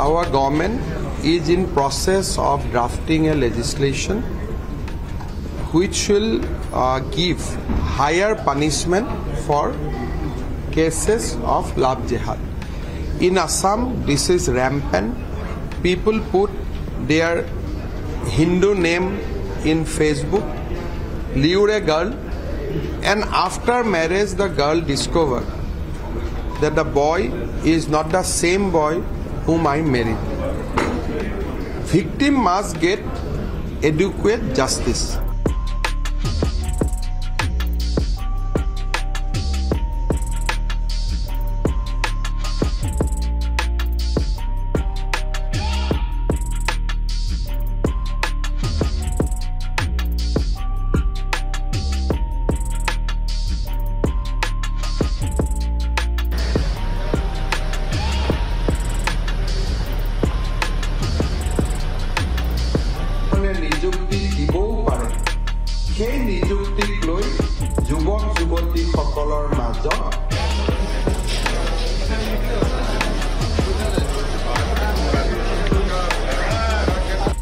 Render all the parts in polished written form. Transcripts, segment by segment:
our government is in process of drafting a legislation which will give higher punishment for cases of love jihad. In Assam, this is rampant. People put their Hindu name in Facebook, lure a girl, and after marriage the girl discovered that the boy is not the same boy whom I married. Victim must get adequate justice. নিযুক্তি দিবও পাৰে সেই নিযুক্তিক লৈ যুৱক যুৱতীসকলৰ মাজত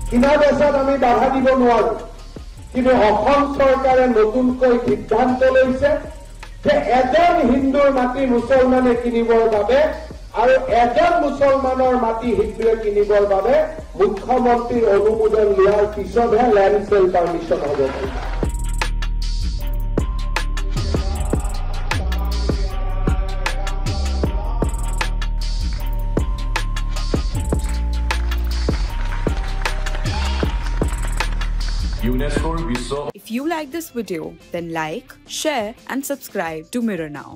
কিনা বেচাত আমি বাধা দিব নোৱাৰো কিন্তু অসম চৰকাৰে নতুনকৈ সিদ্ধান্ত লৈছে যে এজন হিন্দুৰ মাটি মুছলমানে কিনিবৰ বাবে আৰু এজন মুছলমানৰ মাটি হিন্দুৱে কিনিবৰ বাবে মুখ্যমন্ত্ৰীৰ অনুমোদন লোৱাৰ পিছতহে লেণ্ড চেল পাৰ্মিশ্যন হ'ব। If you like this video, then like, share and subscribe to Mirror Now.